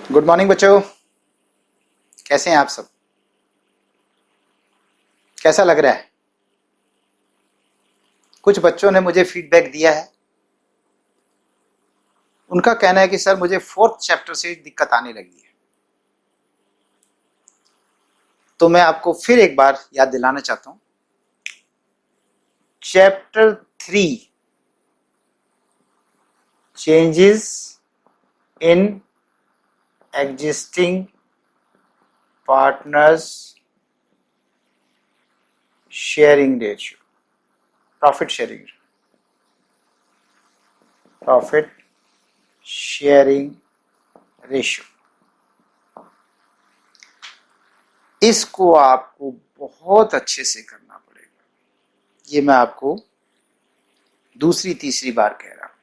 Good morning बच्चों, कैसे हैं आप सब? कैसा लग रहा है? कुछ बच्चों ने मुझे फीडबैक दिया है। उनका कहना है कि सर मुझे 4th चैप्टर से दिक्कत आने लगी है। तो मैं आपको फिर एक बार याद दिलाना चाहता हूं। Chapter 3 changes in existing partners sharing ratio, profit sharing ratio, इसको आपको बहुत अच्छे से करना पड़ेगा। ये मैं आपको दूसरी तीसरी बार कह रहा हूं।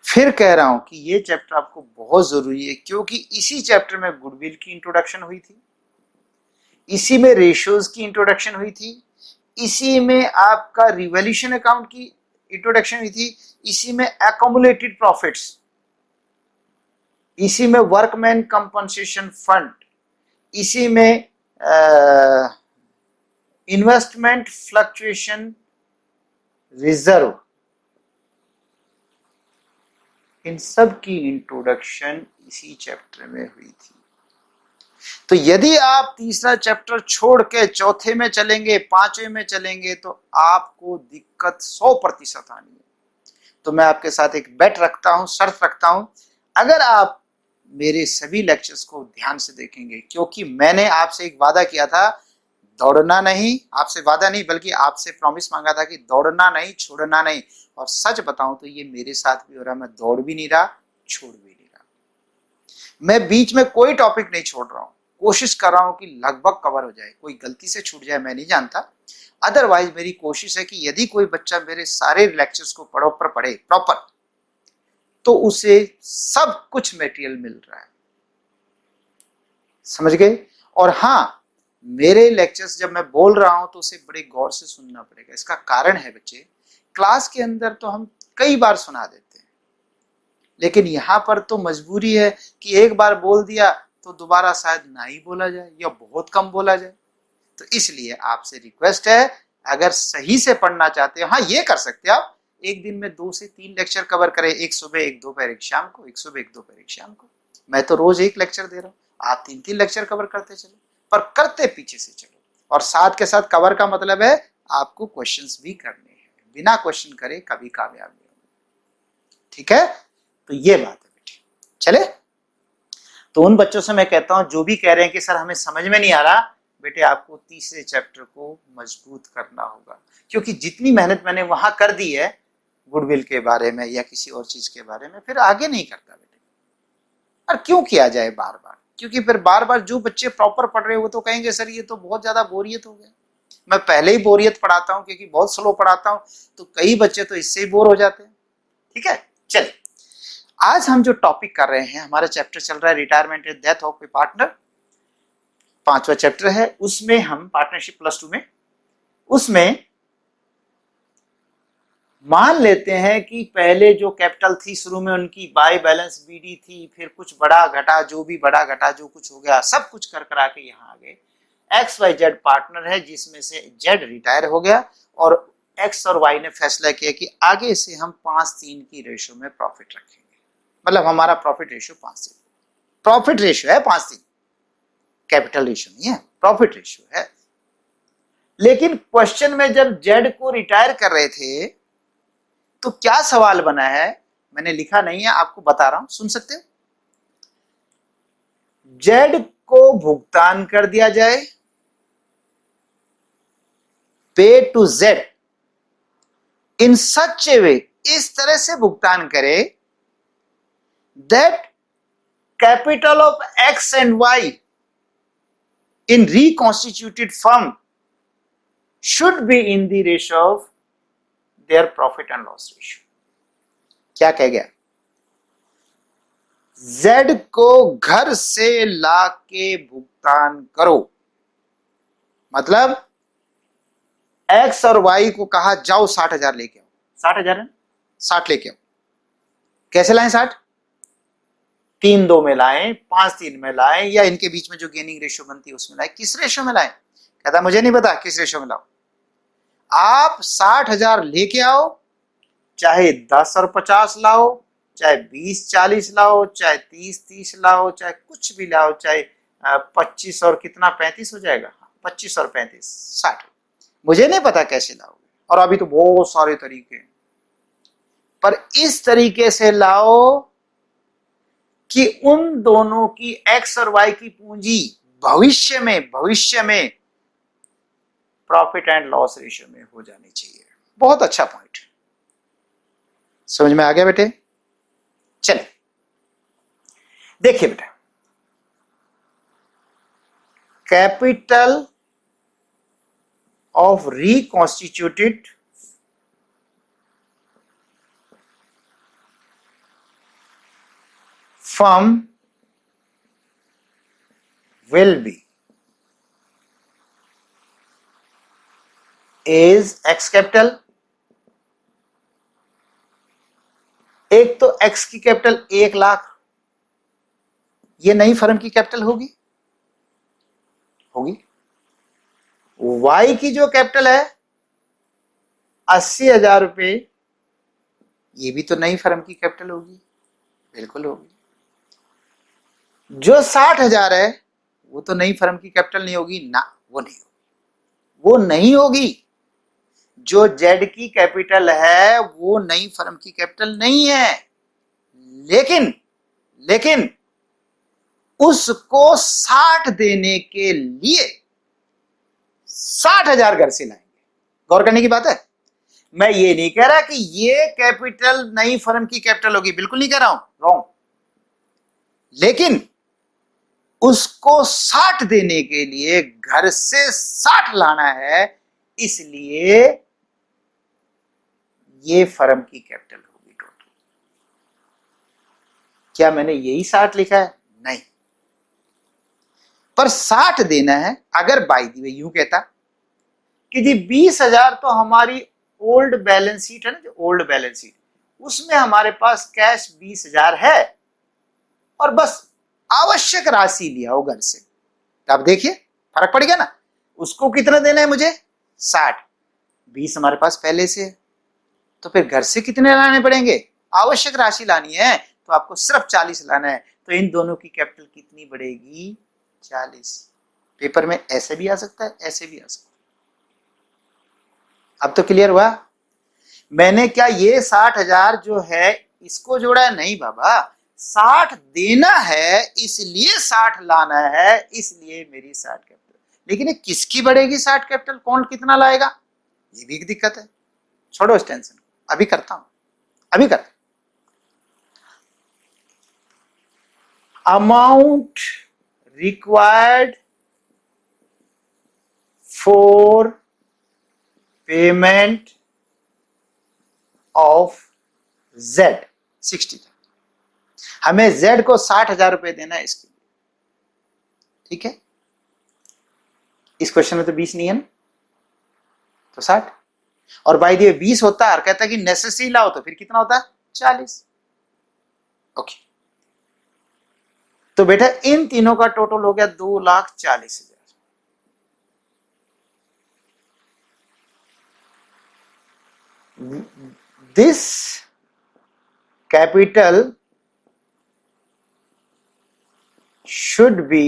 फिर कह रहा हूं कि ये चैप्टर आपको बहुत जरूरी है, क्योंकि इसी चैप्टर में गुडविल की इंट्रोडक्शन हुई थी, इसी में रेशियोज की इंट्रोडक्शन हुई थी, इसी में आपका रिवॉल्यूशन अकाउंट की इंट्रोडक्शन हुई थी, इसी में एक्युमुलेटेड प्रॉफिट्स, इसी में वर्कमैन कंपनसेशन फंड, इसी में इन्वेस्टमेंट फ्लक्चुएशन रिजर्व, इन सब की इंट्रोडक्शन इसी चैप्टर में हुई थी। तो यदि आप तीसरा चैप्टर छोड़ के चौथे में चलेंगे, पांचवें में चलेंगे, तो आपको दिक्कत 100% आनी है। तो मैं आपके साथ एक बेट रखता हूं, शर्त रखता हूं, अगर आप मेरे सभी लेक्चर्स को ध्यान से देखेंगे, क्योंकि मैंने आपसे एक वादा किया था, दौड़ना नहीं, आपसे वादा नहीं बल्कि आपसे प्रॉमिस मांगा था कि दौड़ना नहीं, छोड़ना नहीं। और सच बताऊं तो ये मेरे साथ भी हो रहा, मैं दौड़ भी नहीं रहा, छोड़ भी नहीं रहा। मैं बीच में कोई टॉपिक नहीं छोड़ रहा हूं, कोशिश कर रहा हूं कि लगभग कवर हो जाए। कोई गलती से छूट जाए मैं नहीं जानता, अदरवाइज मेरी कोशिश है कि यदि कोई बच्चा मेरे सारे लेक्चर्स को प्रॉपर पढ़े, तो उसे सब कुछ मटेरियल मिल रहा है। समझ गए? और हाँ, मेरे लेक्चर्स जब मैं बोल रहा हूं तो उसे बड़े गौर से सुनना पड़ेगा। इसका कारण है बच्चे, क्लास के अंदर तो हम कई बार सुना देते हैं, लेकिन यहां पर तो मजबूरी है कि एक बार बोल दिया तो दोबारा शायद ना ही बोला जाए या बहुत कम बोला जाए। तो इसलिए आपसे रिक्वेस्ट है, अगर सही से पढ़ना चाहते हो, हाँ ये कर सकते हैं आप, एक दिन में 2 से 3 लेक्चर कवर करें, एक सुबह एक दोपहर एक शाम को, एक सुबह एक दोपहर एक शाम को। मैं तो रोज एक लेक्चर दे रहा हूँ, आप 3-3 लेक्चर कवर करते चलो, पर करते पीछे से चलो। और साथ के साथ कवर का मतलब है आपको क्वेश्चंस भी करने हैं, बिना क्वेश्चन करे कभी कामयाब नहीं होंगे। ठीक है? तो ये बात है बेटी। चले, तो उन बच्चों से मैं कहता हूं जो भी कह रहे हैं कि सर हमें समझ में नहीं आ रहा, बेटे आपको तीसरे चैप्टर को मजबूत करना होगा, क्योंकि जितनी मेहनत मैंने वहां कर दी है गुडविल के बारे में या किसी और चीज के बारे में, फिर आगे नहीं करता बेटे। और क्यों किया जाए बार बार? क्योंकि फिर बार बार जो बच्चे प्रॉपर पढ़ रहे हो वो तो कहेंगे सर ये तो बहुत ज्यादा बोरियत हो गया। मैं पहले ही बोरियत पढ़ाता हूं क्योंकि बहुत स्लो पढ़ाता हूं, तो कई बच्चे तो इससे ही बोर हो जाते हैं। ठीक है, चलिए आज हम जो टॉपिक कर रहे हैं, हमारा चैप्टर चल रहा है retirement and death of a partner, 5वां चैप्टर है। उसमें हम पार्टनरशिप +2 में, उसमें मान लेते हैं कि पहले जो कैपिटल थी शुरू में उनकी बाय बैलेंस बीडी थी, फिर कुछ बड़ा घटा, जो भी बड़ा घटा जो कुछ हो गया सब कुछ कर करा के यहाँ आ गए। XYZ पार्टनर है जिसमें से Z रिटायर हो गया और X और Y ने फैसला किया कि आगे से हम 5-3 की रेशियो में प्रॉफिट रखेंगे। मतलब हमारा प्रॉफिट रेशियो 5-3, प्रॉफिट रेशियो है 5-3, कैपिटल रेशियो नहीं है, प्रॉफिट रेशियो है। लेकिन क्वेश्चन में जब Z को रिटायर कर रहे थे तो क्या सवाल बना है, मैंने लिखा नहीं है, आपको बता रहा हूं, सुन सकते हो। Z को भुगतान कर दिया जाए, पे टू Z इन सच ए वे, इस तरह से भुगतान करे that capital of X and Y in reconstituted firm should be in the ratio of their profit and loss ratio। क्या कह गया? Z को घर से लाके भुगतान करो, मतलब X और Y को कहा जाओ 60,000 लेके आओ, 60,000 है, 60 लेके आओ। कैसे लाएं 60? 3 2 में लाएं, 5 3 में लाएं, या इनके बीच में जो गेनिंग रेशियो बनती है उसमें लाएं, किस रेशियो में लाएं? कहता मुझे नहीं पता किस रेशियो में लाओ। आप 60,000 लेके आओ, चाहे 10 और 50 लाओ, चाहे 20 40 लाओ, चाहे 30 30 लाओ, चाहे कुछ भी लाओ, चाहे 25 और कितना 35 हो जाएगा, 25 और 35 60, मुझे नहीं पता कैसे लाओगे। और अभी तो बहुत सारे तरीके हैं, पर इस तरीके से लाओ कि उन दोनों की एक्स और वाई की पूंजी भविष्य में प्रॉफिट एंड लॉस रेशियो में हो जानी चाहिए। बहुत अच्छा पॉइंट, समझ में आ गया बेटे? चलिए देखिए बेटा, capital of reconstituted firm will be is X capital. एक तो X की कैपिटल 1 लाख, ये नई फर्म की कैपिटल होगी। Y की जो कैपिटल है 80,000 रुपए, ये भी तो नई फर्म की कैपिटल होगी, बिल्कुल होगी। जो 60,000 है वो तो नई फर्म की कैपिटल नहीं होगी ना, वो नहीं होगी। जो जेड की कैपिटल है वो नई फर्म की कैपिटल नहीं है, लेकिन उसको 60 देने के लिए 60,000 घर से लाएंगे। गौर करने की बात है, मैं ये नहीं कह रहा कि ये कैपिटल नई फर्म की कैपिटल होगी, बिल्कुल नहीं कह रहा हूं, रॉन्ग। लेकिन उसको 60 देने के लिए घर से 60 लाना है, इसलिए ये फर्म की कैपिटल होगी टोटल। क्या मैंने यही 60 लिखा है? नहीं, पर 60 देना है। अगर बाय द वे यूं कहता कि जी 20,000 तो हमारी ओल्ड बैलेंस शीट है ना, जो ओल्ड बैलेंस शीट, उसमें हमारे पास कैश 20,000 है और बस आवश्यक राशि लिया हो घर से, तो अब देखिए फर्क पड़ गया ना। उसको कितना देना है मुझे? 60, 20 हमारे पास पहले से है, तो फिर घर से कितने लाने पड़ेंगे? आवश्यक राशि लानी है तो आपको सिर्फ 40 लाना है। तो इन दोनों की कैपिटल कितनी बढ़ेगी? 40। पेपर में ऐसे भी आ सकता है, ऐसे भी आ सकता है। अब तो क्लियर हुआ? मैंने क्या ये 60,000 जो है इसको जोड़ा है? नहीं बाबा, 60 देना है इसलिए 60 लाना है, इसलिए मेरी 60 कैपिटल। लेकिन ये किसकी बढ़ेगी 60 कैपिटल? कौन कितना लाएगा? ये भी एक दिक्कत है। छोड़ो इस टेंशन, अभी करता हूं, अभी करता। Amount required for payment of Z 60। हमें Z को 60,000 रुपए देना है इसके लिए, ठीक है। इस क्वेश्चन में तो 20 नहीं है ना, तो 60। और बाय द वे 20 होता और कहता कि नेसेसरी लाओ, तो फिर कितना होता? 40। ओके, तो बेटा इन तीनों का टोटल हो गया 2,40,000। This capital should be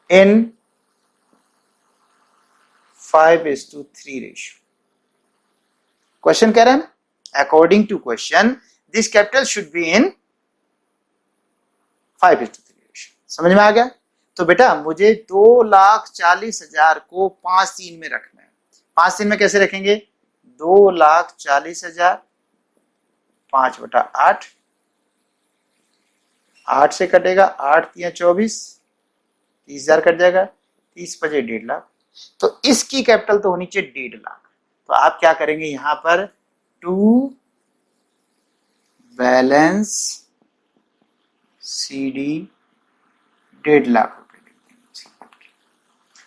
in 5:3 ratio. Question कह रहा है ना, according to question this capital should be in 5:3 ratio. समझ में आ गया? तो बेटा मुझे 2,40,000 को 5/3 में रखना है। 5/3 में कैसे रखेंगे? 2,40,000 5/8, 8 से कटेगा 8 × 24, 30,000 कट जाएगा, 30×5 1.5 लाख। तो इसकी कैपिटल तो होनी चाहिए 1.5 लाख। तो आप क्या करेंगे यहां पर? टू बैलेंस CD 1.5 लाख रुपए लिख देंगे।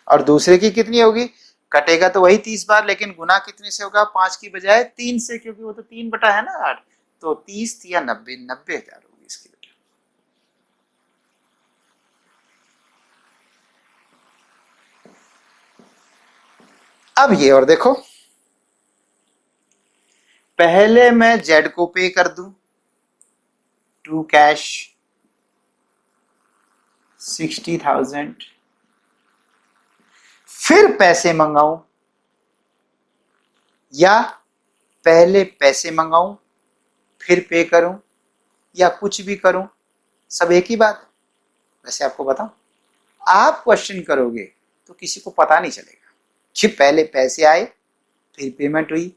और दूसरे की कितनी होगी? कटेगा तो वही 30 बार, लेकिन गुना कितने से होगा? 5 की बजाय 3 से, क्योंकि वो तो 3 बटा है ना 8, तो 30 थी या 90,000 होगी इसकी बेटा। अब ये और देखो, पहले मैं जेड को पे कर दूं टू कैश 60,000, फिर पैसे मंगाऊं, या पहले पैसे मंगाऊं फिर पे करूं, या कुछ भी करूं, सब एक ही बात है। वैसे आपको बताऊं, आप क्वेश्चन करोगे तो किसी को पता नहीं चलेगा कि पहले पैसे आए फिर पेमेंट हुई,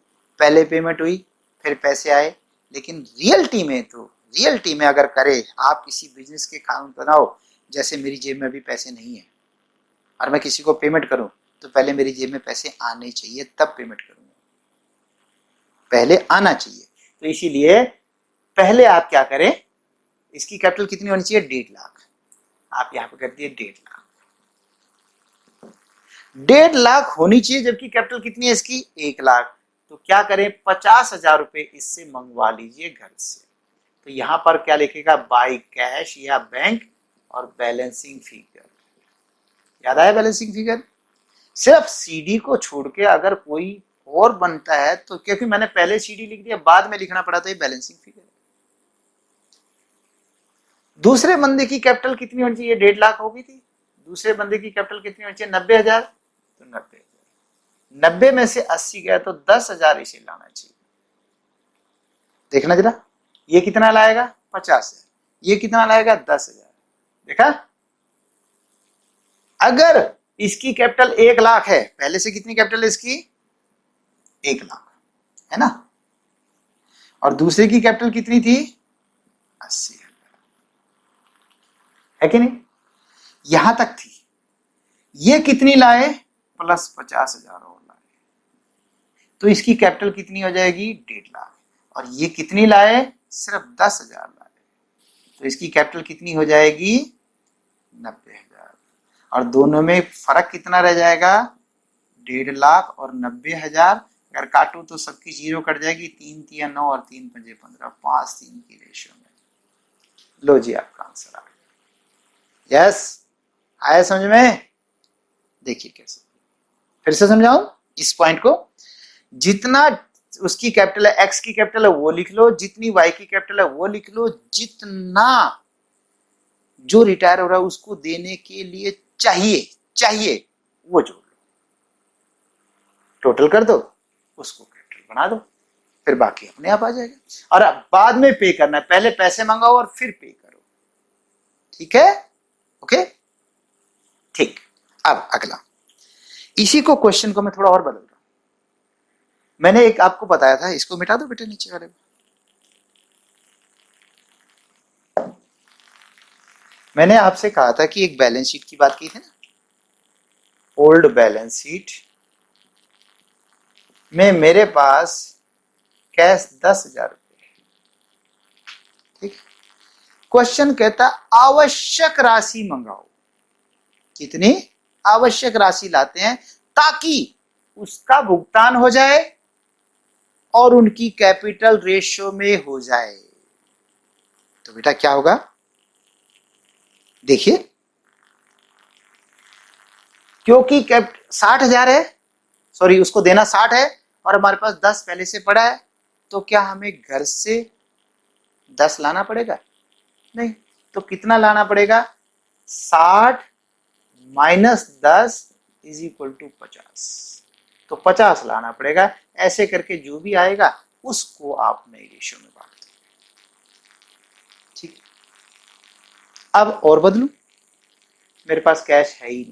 पहले पेमेंट हुई फिर पैसे आए। लेकिन रियलिटी में अगर करे, आप किसी बिजनेस के काम बनाओ, जैसे मेरी जेब में अभी पैसे नहीं है और मैं किसी को पेमेंट करूं, तो पहले मेरी जेब में पैसे आने चाहिए तब पेमेंट करूंगा, पहले आना चाहिए। तो इसीलिए पहले आप क्या करें, इसकी कैपिटल कितनी होनी चाहिए, 1.5 लाख। आप यहां पर कर दिए 1.5 लाख, 1.5 लाख होनी चाहिए, जबकि कैपिटल कितनी है इसकी, 1 लाख। तो क्या करें, 50,000 रुपए इससे मंगवा लीजिए घर से। तो यहां पर क्या लिखेगा, बाय कैश या बैंक, और बैलेंसिंग फिगर। याद आया बैलेंसिंग फिगर? सिर्फ सीडी को छोड़ के अगर कोई और बनता है तो, क्योंकि मैंने पहले सीडी लिख दिया, बाद में लिखना पड़ा, तो ये बैलेंसिंग फिगर है। दूसरे बंदे की कैपिटल कितनी होनी चाहिए, 1.5 लाख हो गई थी। दूसरे बंदे की कैपिटल कितनी होनी चाहिए, 90,000। तो 90,000, 90 में से 80 गया तो 10,000 इसे लाना चाहिए। देखना जरा, ये कितना लाएगा, 50,000, ये कितना लाएगा, 10,000। देखा, अगर इसकी कैपिटल 1 लाख है, पहले से कितनी कैपिटल है इसकी, 1 लाख है ना, और दूसरे की कैपिटल कितनी थी, 80,000 है कि नहीं, यहां तक थी। ये कितनी लाए, प्लस 50,000 और लाए, तो इसकी कैपिटल कितनी हो जाएगी, 1.5 लाख। और ये कितनी लाए, सिर्फ 10,000 लाए, तो इसकी कैपिटल कितनी हो जाएगी, 90,000। और दोनों में फर्क कितना रह जाएगा, 1.5 लाख और 90,000। अगर काटू तो सबकी जीरो कट जाएगी, 3 तिया 9 और 3 पंजे 15, 5-3 की रेशियो में। लो जी, आपका आंसर आ गया। यस, आया समझ में? देखिए कैसे, फिर से समझाऊं इस पॉइंट को। जितना उसकी कैपिटल है, एक्स की कैपिटल है वो लिख लो, जितनी वाई की कैपिटल है वो लिख लो, जितना जो रिटायर हो रहा है उसको देने के लिए चाहिए वो जोड़ लो, टोटल कर दो, उसको कैपिटल बना दो, फिर बाकी अपने आप आ जाएगा। और अब बाद में पे करना है, पहले पैसे मंगाओ और फिर पे करो, ठीक है? ओके, ठीक। अब अगला, इसी को क्वेश्चन को मैं थोड़ा और बदल रहा हूं। मैंने एक आपको बताया था, इसको मिटा दो बेटे नीचे वाले। मैंने आपसे कहा था कि एक बैलेंस शीट की बात की थी ना, ओल्ड बैलेंस शीट में मेरे पास कैश 10,000 रुपये, ठीक। क्वेश्चन कहता आवश्यक राशि मंगाओ, कितनी आवश्यक राशि लाते हैं ताकि उसका भुगतान हो जाए और उनकी कैपिटल रेशियो में हो जाए। तो बेटा क्या होगा, देखिए, क्योंकि 60,000 है, सॉरी उसको देना 60 है और हमारे पास 10 पहले से पड़ा है, तो क्या हमें घर से 10 लाना पड़ेगा? नहीं। तो कितना लाना पड़ेगा, 60 माइनस 10 इज इक्वल टू 50। तो 50 लाना पड़ेगा। ऐसे करके जो भी आएगा उसको आप नई रेशियो में बांट दो, ठीक। अब और बदलू, मेरे पास कैश है ही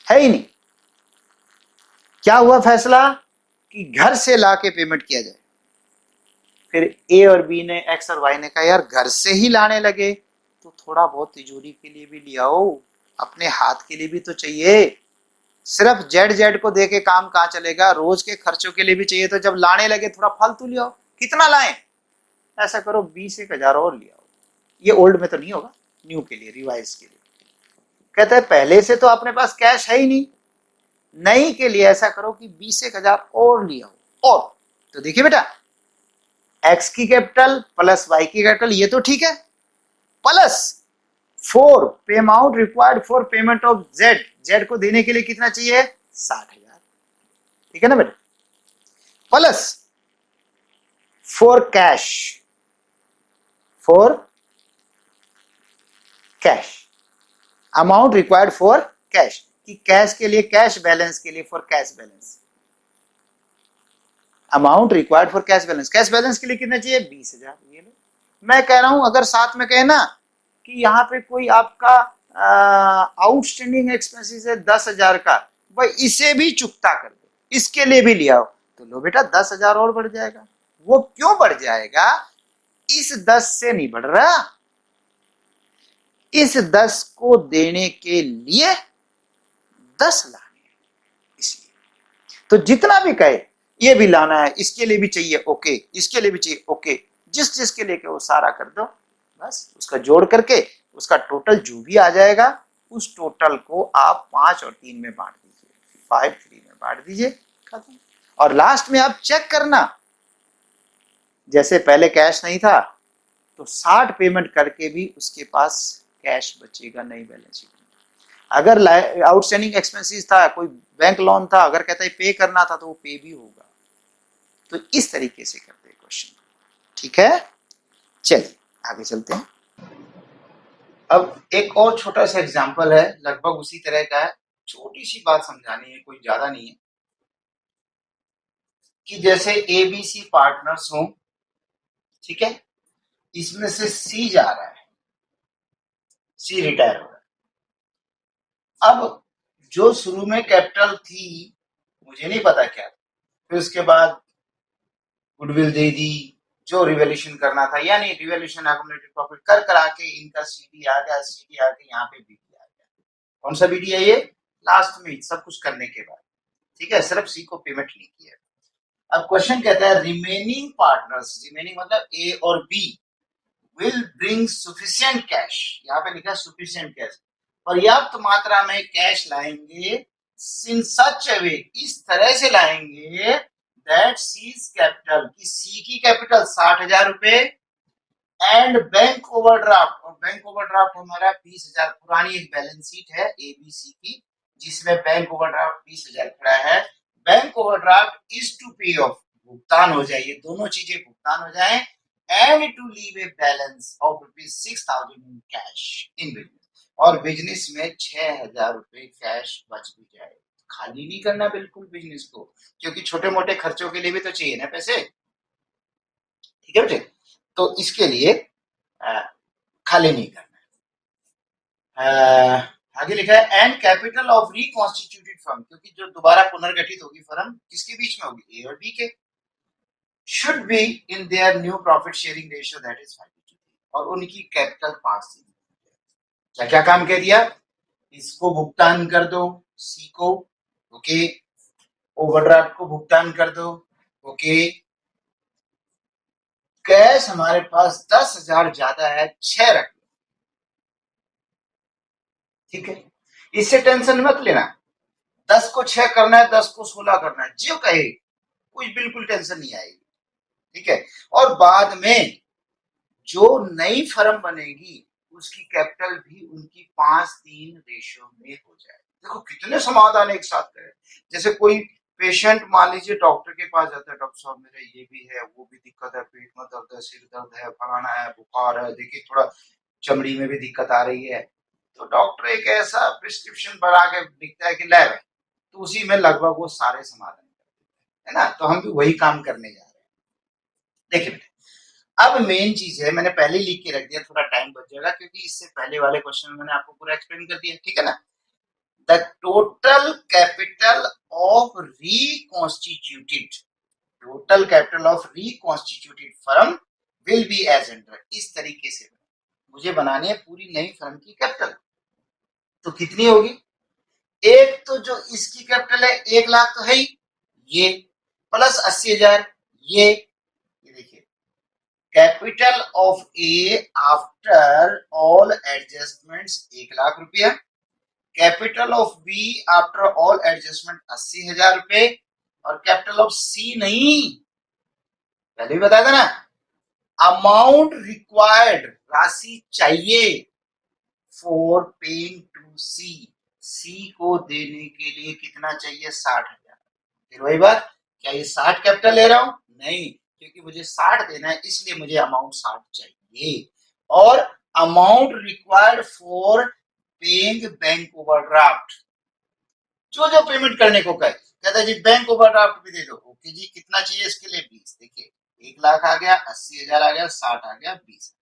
नहीं, क्या हुआ फैसला कि घर से लाके पेमेंट किया जाए। फिर ए और बी ने, एक्स और वाई ने कहा यार घर से ही लाने लगे तो थोड़ा बहुत तिजोरी के लिए भी लिया हो, अपने हाथ के लिए भी तो चाहिए। सिर्फ जेड को देके काम कहाँ चलेगा, रोज के खर्चों के लिए भी चाहिए। तो जब लाने लगे थोड़ा फालतू लिया हो। कितना लाएं, ऐसा करो 20-1,000 और लिया हो। ये ओल्ड में तो नहीं होगा, न्यू के लिए, रिवाइज के लिए। कहता है पहले से तो अपने पास कैश है ही नहीं, नई के लिए ऐसा करो कि 20-1,000 और लिया हो। और तो देखिए बेटा, एक्स की कैपिटल प्लस वाई की कैपिटल, ये तो ठीक है, प्लस 4 पे amount required for payment of Z, Z को देने के लिए कितना चाहिए, 60,000, ठीक है ना बेटा, plus for cash, for cash amount required for cash, कि कैश के लिए, कैश बैलेंस के लिए, for cash balance, amount required for cash balance, cash balance के लिए कितना चाहिए, 20,000, ये लो। मैं कह रहा हूं अगर साथ में कहे ना कि यहाँ पे कोई आपका आउटस्टैंडिंग एक्सपेंसेस है 10,000 का, भाई इसे भी चुकता कर दो, इसके लिए भी लिया हो, तो लो बेटा 10,000 और बढ़ जाएगा। वो क्यों बढ़ जाएगा, इस 10 से नहीं बढ़ रहा, इस 10 को देने के लिए 10 लाने, इसलिए तो जितना भी कहे ये भी लाना है, इसके लिए भी चाहिए ओके, इसके लिए भी चाहिए ओके, जिस जिसके लिए वो सारा कर दो, बस उसका जोड़ करके उसका टोटल जो भी आ जाएगा उस टोटल को आप 5 और 3 में बांट दीजिए, 5 3 में बांट दीजिए, खत्म। और लास्ट में आप चेक करना, जैसे पहले कैश नहीं था तो 60 पेमेंट करके भी उसके पास कैश बचेगा नहीं बैलेंस शीट में। अगर आउटस्टैंडिंग एक्सपेंसेस था, कोई बैंक लोन था, अगर कहता है पे करना था तो वो पे भी होगा। तो इस तरीके से करते हैं क्वेश्चन, ठीक है। चलिए आगे चलते हैं। अब एक और छोटा सा एग्जांपल है, लगभग उसी तरह का है, छोटी सी बात समझानी है, कोई ज्यादा नहीं है, कि जैसे एबीसी पार्टनर्स हो, ठीक है, इसमें से सी जा रहा है, सी रिटायर हो रहा है। अब जो शुरू में कैपिटल थी मुझे नहीं पता क्या था, फिर उसके बाद गुडविल दे दी, जो रिवैल्यूएशन करना था, यानी रिवैल्यूएशन एक्युमुलेटेड प्रॉफिट कर करा के इनका सीडी आ गया, सीडी आके यहाँ पे बीडी आ गया। कौन सा बीडी है ये, लास्ट में सब कुछ करने के बाद, ठीक है, सिर्फ सी को पेमेंट नहीं किया। अब क्वेश्चन कहता है रिमेनिंग पार्टनर्स, रिमेनिंग मतलब ए और B, will bring sufficient cash, यहाँ पे लिखा है सफिशिएंट कैश, पर्याप्त मात्रा में कैश लाएंगे, इन सच वे, इस तरह से लाएंगे दैट सीज कैपिटल, की सी की कैपिटल 60,000 रुपए, एंड बैंक ओवरड्राफ्ट, और बैंक ओवरड्राफ्ट हमारा 20,000, पुरानी एक बैलेंस शीट है एबीसी की जिसमें बैंक ओवरड्राफ्ट 20,000 खड़ा है, bank overdraft is to pay off, भुगतान हो जाए, ये दोनों चीजें भुगतान हो जाए, and to leave a balance of ₹6,000 in cash in business, और बिजनेस में 6,000 रुपए कैश बच भी जाए। खाली नहीं करना बिल्कुल बिजनेस को, क्योंकि छोटे मोटे खर्चों के लिए भी तो चाहिए ना पैसे, ठीक है बेटे, तो इसके लिए खाली नहीं करना। आगे लिखा है and capital of reconstituted firm, क्योंकि जो दोबारा पुनर्गठित होगी फर्म किसके बीच में होगी, ए और बी के, should be in their new profit sharing ratio that is 5:3, और उनकी कैपिटल 5 थी। क्या क्या काम कह दिया, इसको भुगतान कर दो सी को, ओके, ओवरड्राफ्ट को भुगतान कर दो, ओके, कैश हमारे पास 10,000 ज्यादा है, 6 रख, ठीक है, इससे टेंशन मत लेना, 10 को 6 करना है, 10 को 16 करना है, जो कहे कुछ बिल्कुल टेंशन नहीं आएगी, ठीक है। और बाद में जो नई फर्म बनेगी उसकी कैपिटल भी उनकी 5:3 रेशियो में हो जाए। देखो कितने समाधान एक साथ करें, जैसे कोई पेशेंट मान लीजिए डॉक्टर के पास जाता है, डॉक्टर साहब मेरे ये भी है, वो भी दिक्कत है, पेट में दर्द है, सिर दर्द है, फलाना है, बुखार है, देखिए थोड़ा चमड़ी में भी दिक्कत आ रही है, तो डॉक्टर एक ऐसा प्रिस्क्रिप्शन बना के लिखता है कि ले, तो उसी में लगभग वो सारे समाधान है ना, तो हम भी वही काम करने जा रहे हैं। देखिए बेटे, अब मेन चीज है, मैंने पहले लिख के रख दिया, थोड़ा टाइम बच जाएगा क्योंकि इससे पहले वाले क्वेश्चन में मैंने आपको पूरा एक्सप्लेन कर दिया, ठीक है ना। The total capital of reconstituted, total capital of reconstituted firm will be as under, इस तरीके से मुझे बनानी है पूरी नई फर्म की कैपिटल, तो कितनी होगी, एक तो जो इसकी कैपिटल है 1,00,000 तो है ही, ये प्लस 80,000, ये देखिए capital of A after all adjustments 1,00,000 रुपया, capital of B after all adjustment 80,000 रुपए, और कैपिटल ऑफ सी नहीं, पहले भी बताया था ना, अमाउंट रिक्वायर्ड, राशि चाहिए फॉर पेइंग टू सी, सी को देने के लिए कितना चाहिए, 60,000। फिर वही बात, क्या ये 60 कैपिटल ले रहा हूं, नहीं, क्योंकि मुझे 60 देना है इसलिए मुझे अमाउंट 60 चाहिए। और amount required for paying bank overdraft, जो जो पेमेंट करने को कहे, कहता है जी बैंक ओवरड्राफ्ट भी दे दो, ओके जी कितना चाहिए इसके लिए 20, देखिए 1 लाख आ गया, 80,000 आ गया, 60 आ गया, 20,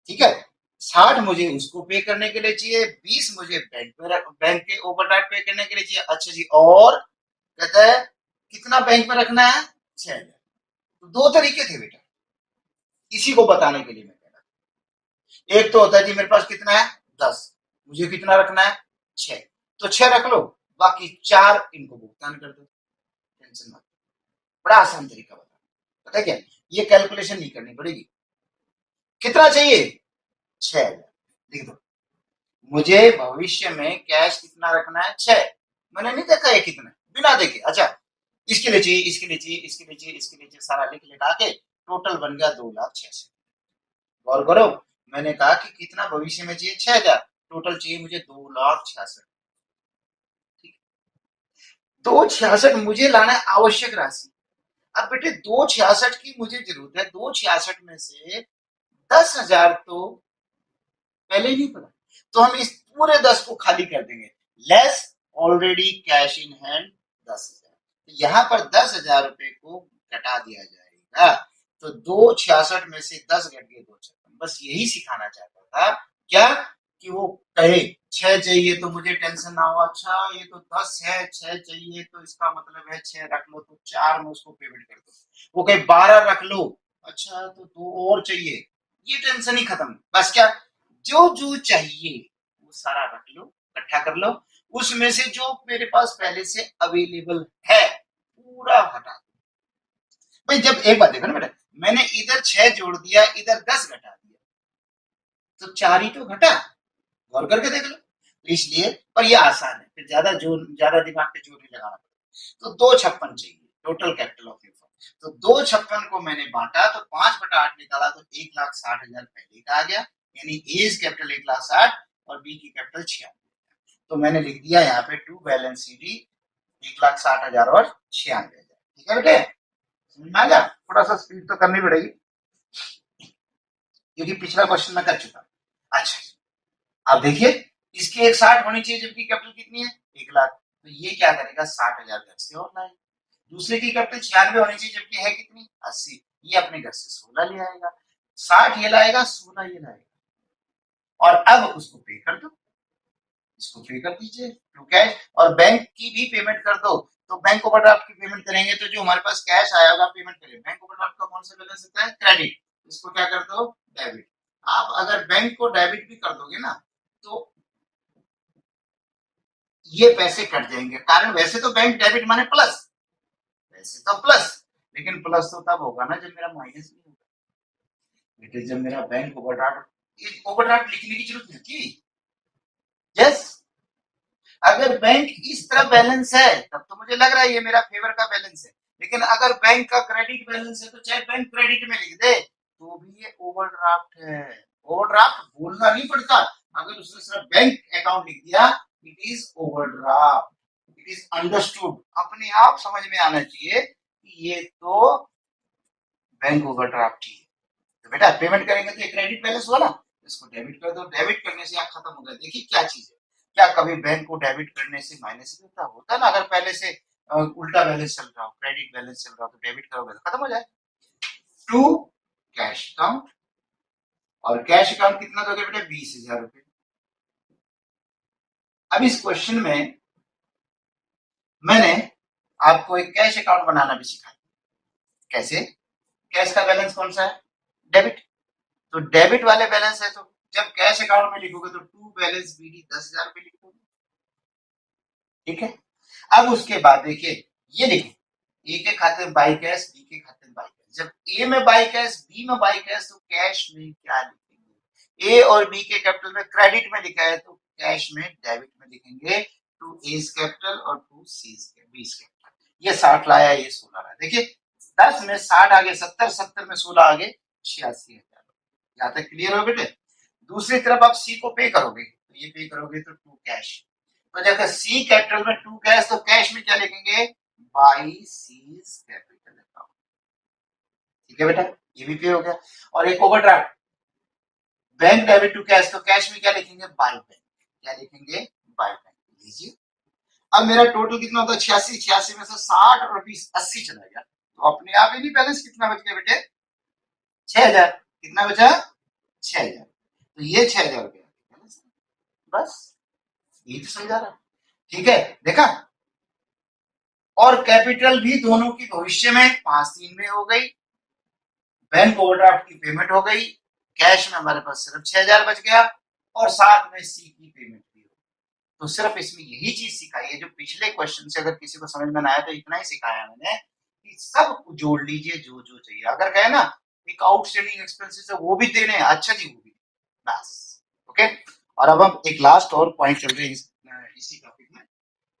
ठीक है। 60 मुझे उसको पे करने के लिए चाहिए, 20 मुझे बैंक के ओवरड्राफ्ट पे करने के लिए चाहिए। अच्छा जी, और कहता है कितना बैंक में रखना है, 6,000। तो दो तरीके थे बेटा, इसी को बताने के लिए मैं कह रहा। एक तो होता है जी मेरे पास कितना है 10, मुझे कितना रखना है 6, तो 6 रख लो, बाकी 4 इनको भुगतान कर दो, टेंशन मत। बड़ा आसान तरीका बता, पता है क्या, ये कैलकुलेशन नहीं करनी पड़ेगी। कितना चाहिए 6,000, लिख दो। मुझे भविष्य में कैश कितना रखना है 6, मैंने नहीं देखा ये कितना, बिना देखे। अच्छा, इसके लिए चाहिए, इसके लिए चाहिए, इसके लिए चाहिए, इसके लिए चाहिए, सारा लिख लिखा के टोटल बन गया 2,66,000। गौर करो, मैंने कहा कि कितना भविष्य में चाहिए 6,000, टोटल चाहिए मुझे 2,66,000। ठीक, 2,66,000 मुझे लाना है आवश्यक राशि। अब बेटे 2,66,000 की मुझे जरूरत है, 2,66,000 में से 10,000 तो पहले ही नहीं पड़ा, तो हम इस पूरे 10 को खाली कर देंगे, less already cash in hand 10,000। तो यहाँ पर 10,000 रुपए को घटा दिया जाएगा। तो 2,66,000 में से 10 घट गए 2,56,000, बस यही सिखाना चाहता था, क्या कि वो कहे 6 चाहिए तो मुझे टेंशन ना हो, अच्छा ये तो 10 है, 6 चाहिए तो इसका मतलब है 6 रख लो, तो 4 में उसको पेमेंट कर दो। वो कहे 12 रख लो, अच्छा तो 2 और चाहिए, ये टेंशन ही खत्म। बस क्या, जो जो चाहिए वो सारा रख लो, इकट्ठा कर लो, उसमें से जो मेरे पास पहले से अवेलेबल है पूरा हटा दो। भाई जब एक बात देखो ना बेटा, मैंने इधर 6 जोड़ दिया, इधर 10 घटा दिया, तो 4 ही तो घटा, गौर करके देख लो। तो इसलिए, पर ये आसान है, फिर ज्यादा दिमाग पे जोर नहीं लगाना पड़ेगा। तो 2,56,000 चाहिए total capital of your firm. तो 2,56,000 को मैंने बांटा, तो 5/8 निकाला, तो 1,60,000 पहले का आ गया, यानी ए इज कैपिटल 1,60,000 और बी की कैपिटल 96। तो मैंने लिख दिया यहाँ पे टू बैलेंस सी डी 1,60,000 और 96,000। ठीक है बेटे, समझ में आ गया? थोड़ा सा स्पीड तो करनी पड़ेगी क्योंकि पिछला क्वेश्चन मैं कर चुका। अच्छा, अब देखिए इसकी 1,60 होनी चाहिए, जबकि कैपिटल कितनी है 1,00,000, तो ये क्या करेगा 60,000 घर से और लाएगा। दूसरे की कैपिटल 96 होनी चाहिए, जबकि है कितनी 80, ये अपने घर से 16 ले आएगा, 60 ये लाएगा, 16 ये लाएगा, और अब उसको पे कर दो, इसको पे कर दीजिए टू कैश, और बैंक की भी पेमेंट कर दो। तो बैंक ओवरड्राफ्ट की पेमेंट करेंगे तो जो हमारे पास कैश आया होगा पेमेंट करें, बैंक ओवरड्राफ्ट का कौन सा बैलेंस होता है क्रेडिट, इसको क्या कर दो डेबिट। आप अगर बैंक को डेबिट भी कर दोगे ना तो ये पैसे कट जाएंगे, कारण वैसे तो बैंक डेबिट माने प्लस, वैसे तो प्लस, लेकिन प्लस तो तब होगा ना जब मेरा माइनस नहीं होगा बेटे, जब मेरा बैंक ओवरड्राफ्ट, ओवरड्राफ्ट लिखने की जरूरत नहीं थी। यस, अगर बैंक इस तरह बैलेंस है तब तो मुझे लग रहा है ये मेरा फेवर का बैलेंस है, लेकिन अगर बैंक का क्रेडिट बैलेंस है तो चाहे बैंक क्रेडिट में लिख दे तो भी ये ओवरड्राफ्ट है। ओवरड्राफ्ट बोलना नहीं पड़ता, अगर उसने सिर्फ बैंक अकाउंट लिख दिया it is overdraft, it is understood, अपने आप समझ में आना चाहिए कि ये तो बैंक ओवरड्राफ्ट ही है। तो बेटा पेमेंट करेंगे तो ये क्रेडिट बैलेंस हुआ ना, इसको डेबिट कर दो, डेबिट करने से खत्म हो गया। देखिए क्या चीज है, क्या कभी बैंक को डेबिट करने से माइनस भी होता ना, अगर पहले से उल्टा बैलेंस चल रहा हो, क्रेडिट बैलेंस चल रहा हो, तो डेबिट करोगे तो खत्म हो जाए। टू कैश अकाउंट, और कैश अकाउंट कितना दोगे बेटे 20,000 रुपए। अब इस क्वेश्चन में मैंने आपको एक कैश अकाउंट बनाना भी सिखाया, कैसे, कैश का बैलेंस कौन सा है डेबिट, तो डेबिट वाले बैलेंस है, तो जब कैश अकाउंट में लिखोगे तो टू बैलेंस बीडी 10,000 रुपए लिखोगे, ठीक है। अब उसके बाद देखिए ये लिखो, ए के खाते में बाई कैश, बी के खाते में बाई कैश, जब ए में बाई कैश, बी में बाई कैश, तो कैश में क्या लिखेंगे, ए और बी के कैपिटल में क्रेडिट में लिखा है तो कैश में डेबिट में लिखेंगे, टू एज कैपिटल और टू सीज बीस कैपिटल। ये 60 लाया, ये 16 लाया, देखिए 10 में 60 आगे, 70 में 16 आगे, 86,000। यहाँ तक क्लियर हो बेटे। दूसरी तरफ आप सी को पे करोगे, तो ये पे करोगे तो टू कैश। तो जब सी कैपिटल में टू कैश, तो कैश में क्या लिखेंगे, बाई सीज कैपिटल अकाउंट। ठीक है बेटा, ये भी पे हो गया। और एक overdraft, bank debit to cash, तो कैश में क्या लिखेंगे, बाय बैंक। क्या लिखेंगे, बाय बैंक। लीजिए, अब मेरा टोटल कितना होता है, 86। 86 में से 60 और 20 80 चला गया, तो अपने आप ही नहीं बैलेंस कितना बच गया बेटे, 6,000। कितना बचा, 6,000। तो ये 6,000 रुपया, बस ये तो समझा रहा। ठीक है, देखा। और कैपिटल भी दोनों की भविष्य में 5/3 में हो गई, बैंक ओवरड्राफ्ट की पेमेंट हो गई, कैश में हमारे पास सिर्फ 6,000 बच गया, और साथ में सी की पेमेंट भी हो। तो सिर्फ इसमें यही चीज सिखाई है, जो पिछले क्वेश्चन से अगर किसी को समझ में ना आया तो इतना ही सिखाया मैंने कि सब जोड़ लीजिए जो जो चाहिए। अगर कहे ना एक आउटस्टैंडिंग एक्सपेंसेस है वो भी देने हैं, अच्छा जी वो भी, बस। ओके, और अब हम एक लास्ट और पॉइंट चल रहे हैं इसी टॉपिक में,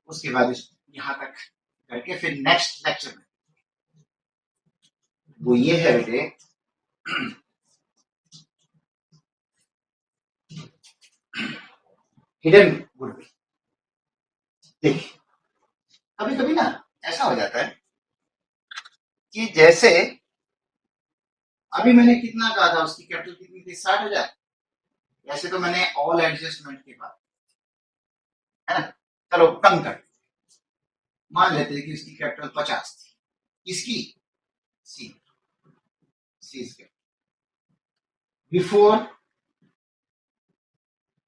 उसके बाद यहाँ तक करके फिर नेक्स्ट लेक्चर में वो ये है बेटे, हिडन गुडविल। देखिए, कभी कभी ना ऐसा हो जाता है कि जैसे अभी मैंने कितना कहा था, उसकी कैपिटल कितनी थी, 60,000। वैसे तो मैंने ऑल एडजस्टमेंट के बाद, है ना, चलो कम कर, मान लेते हैं कि उसकी कैपिटल 50 थी। इसकी सी, सी बिफोर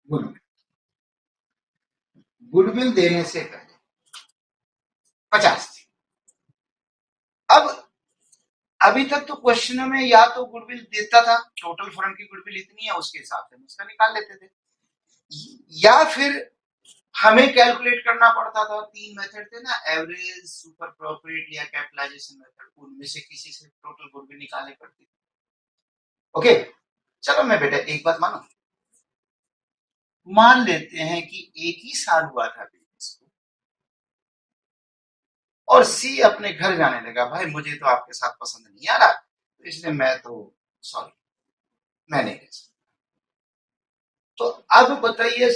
गुडविल, गुडविल देने से पहले 50 थी। अब अभी तक तो क्वेश्चन में या तो गुडविल देता था, टोटल फर्म की गुडविल इतनी है उसके हिसाब से हम उसका निकाल लेते थे, या फिर हमें कैलकुलेट करना पड़ता था। 3 मेथड थे ना, एवरेज, सुपर प्रॉफिट या कैपिटलाइजेशन मेथड, उनमें से किसी से टोटल गुडविल निकालनी पड़ती थी। ओके, चलो मैं बेटा एक बात मानो, मान लेते हैं कि एक ही साल हुआ था बिजनेस को, और सी अपने घर जाने लगा, भाई मुझे तो आपके साथ पसंद नहीं आ रहा, तो इसलिए मैं तो सॉरी, मैं नहीं कह सकता। तो अब बताइए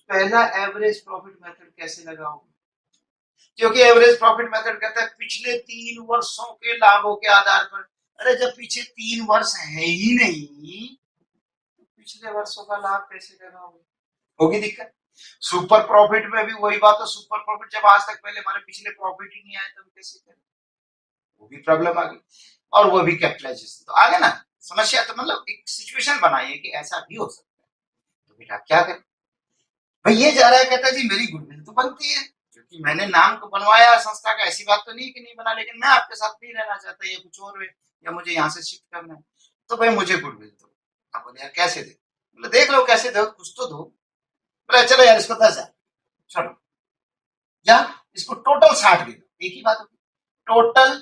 पहला एवरेज प्रॉफिट मेथड कैसे लगाओगे, क्योंकि एवरेज प्रॉफिट मेथड कहता है पिछले 3 वर्षों के लाभों के आधार पर। अरे जब पीछे 3 वर्ष है ही नहीं, तो पिछले वर्षों का लाभ कैसे लगाओगे, होगी दिक्कत। सुपर प्रॉफिट में भी वही बात है, सुपर प्रॉफिट जब आज तक पहले हमारे पिछले प्रॉफिट ही नहीं आए तब कैसे करें, वो भी प्रॉब्लम आ गई, और वो भी कैपिटलाइजेशन। तो आगे ना समस्या, तो मतलब एक सिचुएशन बनाइए कि ऐसा भी हो सकता है, तो बेटा क्या करें। भाई ये जा रहा है, कहता है जी मेरी गुडविल तो बनती है, क्योंकि मैंने नाम को बनवाया संस्था का, ऐसी बात तो नहीं कि नहीं बना, लेकिन मैं आपके साथ नहीं रहना चाहता, या कुछ और है, या मुझे यहाँ से शिफ्ट करना है, तो भाई मुझे गुडविल दो। आप बोले यार कैसे दे, बोले देख लो कैसे दो, कुछ तो दो। बोले चलो यार इसको 10,000 छोड़ो, या इसको टोटल 60 दे दो, एक ही बात होगी, टोटल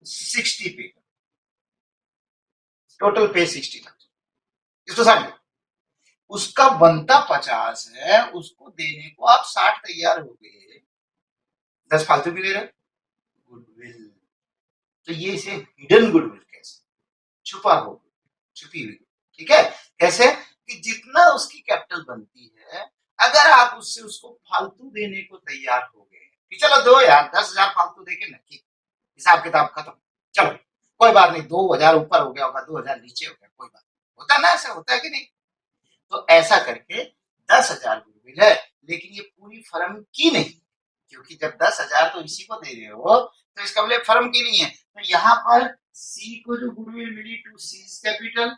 60 पे, टोटल पे 60,000, इसको 60 दो। उसका बनता 50 है, उसको देने को आप 60 तैयार हो गए, 10 फालतू भी ले रहे, गुडविल। तो ये इसे हिडन गुडविल कैसे, छुपा हो, छुपी हुई। ठीक है, कैसे कि जितना उसकी कैपिटल बनती है, अगर आप उससे उसको फालतू देने को तैयार हो गए कि चलो दो यार 10,000 फालतू देके नक्की, हिसाब किताब खत्म, चलो कोई बात नहीं, 2,000 ऊपर हो गया होगा, 2,000 नीचे हो गया, कोई बात होता ना, ऐसा होता है कि नहीं। तो ऐसा करके 10,000 गुडविल है, लेकिन ये पूरी फर्म की नहीं, क्योंकि जब 10,000 तो इसी को दे रहे हो, तो इसका मतलब फर्म की नहीं है। तो यहाँ पर सी को जो गुडविल मिली टू सीज कैपिटल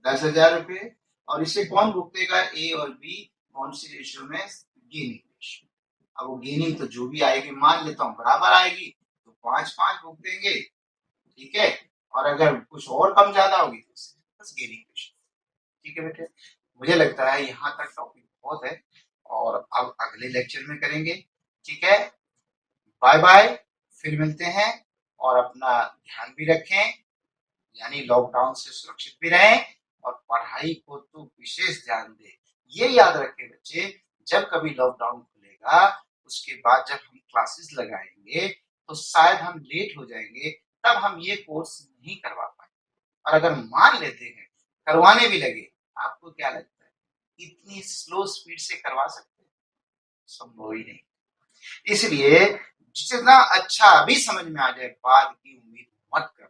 10,000 रुपए, और इसे कौन भुगतेगा, ए और बी, कौन सी रेशियो में, गेनिंग रेशियो। अब वो गेनिंग तो जो भी आएगी, मान लेता हूँ बराबर आएगी, तो 5-5 भुगतेंगे, ठीक है, और अगर कुछ और कम ज्यादा होगी तो बस गेनिंग रेशियो। ठीक है बेटे, मुझे लगता है यहाँ तक टॉपिक बहुत है, और अब अगले लेक्चर में करेंगे। ठीक है, बाय बाय, फिर मिलते हैं, और अपना ध्यान भी रखें, यानी लॉकडाउन से सुरक्षित भी रहें, और पढ़ाई को तो विशेष ध्यान दें। ये याद रखें बच्चे, जब कभी लॉकडाउन खुलेगा, उसके बाद जब हम क्लासेस लगाएंगे, तो शायद हम लेट हो जाएंगे, तब हम ये कोर्स नहीं करवा पाएंगे। और अगर मान लेते हैं करवाने भी लगे, आपको क्या लगता है इतनी स्लो स्पीड से करवा सकते हैं? संभव ही नहीं। इसलिए जितना अच्छा अभी समझ में आ जाए, बाद की उम्मीद मत करो।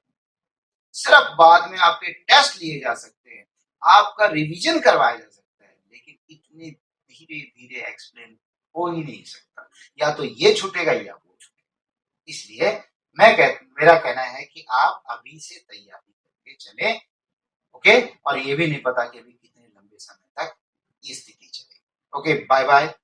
सिर्फ बाद में आपके टेस्ट लिए जा सकते हैं, आपका रिवीजन करवाया जा सकता है, लेकिन इतने धीरे धीरे एक्सप्लेन हो ही नहीं सकता। या तो ये छूटेगा या वो छूटेगा। इसलिए मेरा कहना है कि आप अभी से तैयारी करके चले। ओके, और ये भी नहीं पता कि अभी कितने लंबे समय तक ये स्थिति चलेगी। Okay, bye bye.